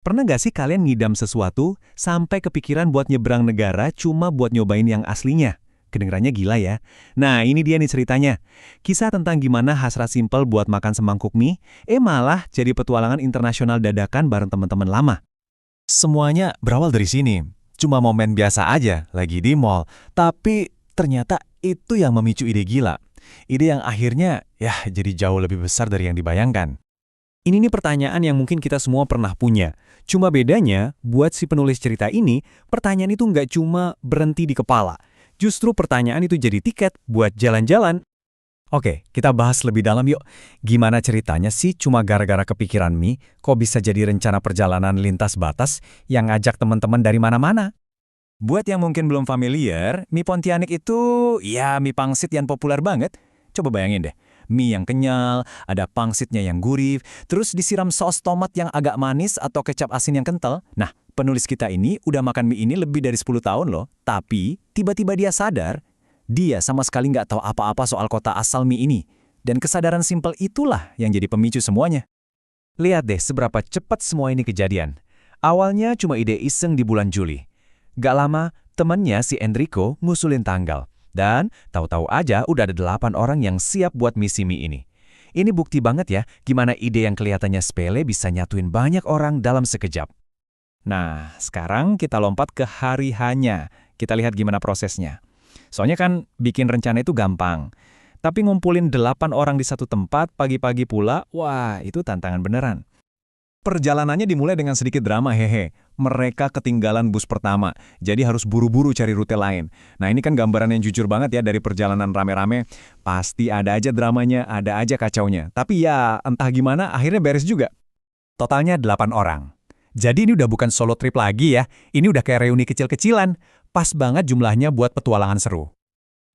Pernah nggak sih kalian ngidam sesuatu sampai kepikiran buat nyebrang negara cuma buat nyobain yang aslinya? Kedengerannya gila ya. Nah, ini dia nih ceritanya. Kisah tentang gimana hasrat simpel buat makan semangkuk mie, malah jadi petualangan internasional dadakan bareng teman-teman lama. Semuanya berawal dari sini. Cuma momen biasa aja, lagi di mall. Tapi ternyata itu yang memicu ide gila. Ide yang akhirnya, jadi jauh lebih besar dari yang dibayangkan. Ini nih pertanyaan yang mungkin kita semua pernah punya. Cuma bedanya, buat si penulis cerita ini, pertanyaan itu nggak cuma berhenti di kepala. Justru pertanyaan itu jadi tiket buat jalan-jalan. Oke, kita bahas lebih dalam yuk. Gimana ceritanya sih cuma gara-gara kepikiran mie, kok bisa jadi rencana perjalanan lintas batas yang ngajak teman-teman dari mana-mana? Buat yang mungkin belum familiar, mie Pontianak itu, mie pangsit yang populer banget. Coba bayangin deh, mie yang kenyal, ada pangsitnya yang gurih, terus disiram saus tomat yang agak manis atau kecap asin yang kental. Nah, penulis kita ini udah makan mie ini lebih dari 10 tahun loh, tapi tiba-tiba dia sadar, dia sama sekali nggak tahu apa-apa soal kota asal mie ini. Dan kesadaran simpel itulah yang jadi pemicu semuanya. Lihat deh seberapa cepat semua ini kejadian. Awalnya cuma ide iseng di bulan Juli. Gak lama, temannya si Enrico ngusulin tanggal. Dan tahu-tahu aja udah ada 8 orang yang siap buat misi mie ini. Ini bukti banget ya gimana ide yang kelihatannya sepele bisa nyatuin banyak orang dalam sekejap. Nah, sekarang kita lompat ke hari H-nya. Kita lihat gimana prosesnya. Soalnya kan bikin rencana itu gampang. Tapi ngumpulin 8 orang di satu tempat pagi-pagi pula, wah itu tantangan beneran. Perjalanannya dimulai dengan sedikit drama, hehe. Mereka ketinggalan bus pertama, jadi harus buru-buru cari rute lain. Nah ini kan gambaran yang jujur banget ya dari perjalanan rame-rame. Pasti ada aja dramanya, ada aja kacaunya. Tapi ya entah gimana akhirnya beres juga. Totalnya 8 orang. Jadi ini udah bukan solo trip lagi ya, ini udah kayak reuni kecil-kecilan. Pas banget jumlahnya buat petualangan seru.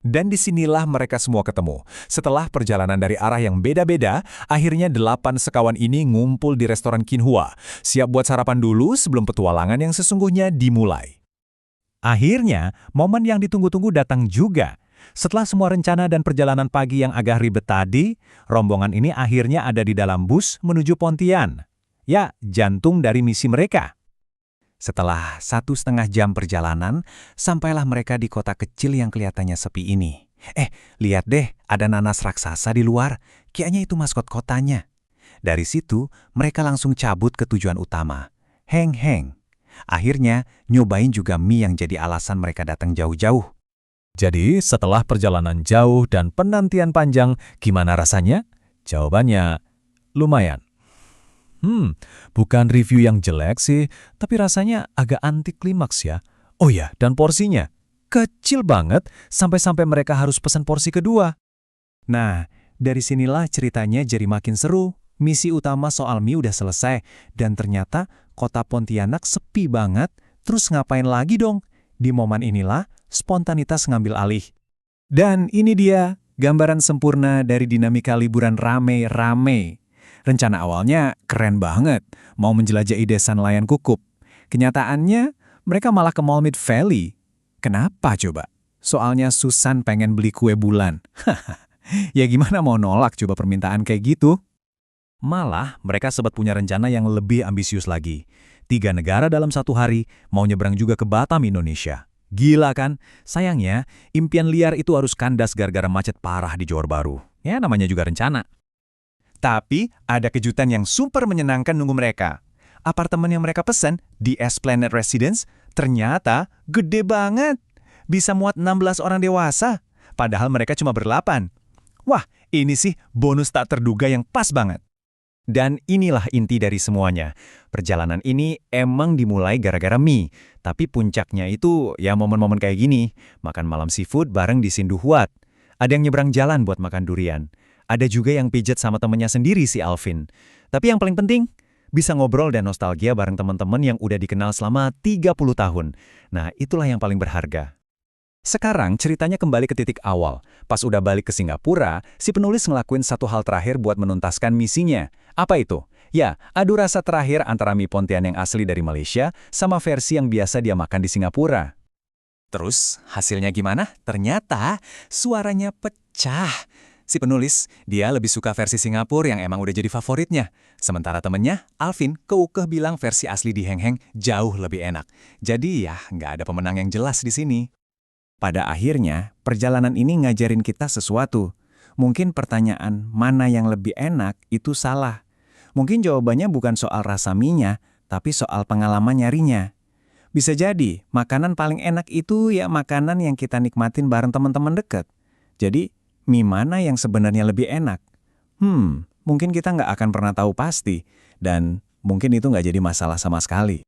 Dan disinilah mereka semua ketemu. Setelah perjalanan dari arah yang beda-beda, akhirnya 8 sekawan ini ngumpul di restoran Kinhua. Siap buat sarapan dulu sebelum petualangan yang sesungguhnya dimulai. Akhirnya, momen yang ditunggu-tunggu datang juga. Setelah semua rencana dan perjalanan pagi yang agak ribet tadi, rombongan ini akhirnya ada di dalam bus menuju Pontian. Ya, jantung dari misi mereka. Setelah 1,5 jam perjalanan, sampailah mereka di kota kecil yang kelihatannya sepi ini. Lihat deh, ada nanas raksasa di luar. Kayaknya itu maskot kotanya. Dari situ, mereka langsung cabut ke tujuan utama. Heng Heng. Akhirnya, nyobain juga mie yang jadi alasan mereka datang jauh-jauh. Jadi, setelah perjalanan jauh dan penantian panjang, gimana rasanya? Jawabannya, lumayan. Bukan review yang jelek sih, tapi rasanya agak anti klimaks ya. Oh ya, dan porsinya kecil banget, sampai-sampai mereka harus pesan porsi kedua. Nah, dari sinilah ceritanya jadi makin seru. Misi utama soal mie udah selesai, dan ternyata kota Pontianak sepi banget. Terus ngapain lagi dong? Di momen inilah spontanitas ngambil alih. Dan ini dia, gambaran sempurna dari dinamika liburan rame-rame. Rencana awalnya keren banget, mau menjelajahi desa nelayan Kukup. Kenyataannya, mereka malah ke Mall Mid Valley. Kenapa coba? Soalnya Susan pengen beli kue bulan. Ya gimana mau nolak coba permintaan kayak gitu? Malah, mereka sempat punya rencana yang lebih ambisius lagi. 3 negara dalam 1 hari, mau nyebrang juga ke Batam, Indonesia. Gila kan? Sayangnya, impian liar itu harus kandas gara-gara macet parah di Johor Bahru. Ya namanya juga rencana. Tapi ada kejutan yang super menyenangkan nunggu mereka. Apartemen yang mereka pesan di Esplanade Residence ternyata gede banget. Bisa muat 16 orang dewasa. Padahal mereka cuma ber-8. Wah, ini sih bonus tak terduga yang pas banget. Dan inilah inti dari semuanya. Perjalanan ini emang dimulai gara-gara mie. Tapi puncaknya itu ya momen-momen kayak gini. Makan malam seafood bareng di Sinduhuat. Ada yang nyebrang jalan buat makan durian. Ada juga yang pijat sama temennya sendiri si Alvin. Tapi yang paling penting, bisa ngobrol dan nostalgia bareng teman-teman yang udah dikenal selama 30 tahun. Nah, itulah yang paling berharga. Sekarang ceritanya kembali ke titik awal. Pas udah balik ke Singapura, si penulis ngelakuin satu hal terakhir buat menuntaskan misinya. Apa itu? Ya, adu rasa terakhir antara mie Pontian yang asli dari Malaysia sama versi yang biasa dia makan di Singapura. Terus, hasilnya gimana? Ternyata suaranya pecah. Si penulis, dia lebih suka versi Singapura yang emang udah jadi favoritnya. Sementara temennya, Alvin, keukeh bilang versi asli di Heng Heng jauh lebih enak. Jadi ya, nggak ada pemenang yang jelas di sini. Pada akhirnya, perjalanan ini ngajarin kita sesuatu. Mungkin pertanyaan mana yang lebih enak itu salah. Mungkin jawabannya bukan soal rasa mie-nya, tapi soal pengalaman nyarinya. Bisa jadi, makanan paling enak itu ya makanan yang kita nikmatin bareng teman-teman dekat. Jadi, mie mana yang sebenarnya lebih enak? Mungkin kita nggak akan pernah tahu pasti, dan mungkin itu nggak jadi masalah sama sekali.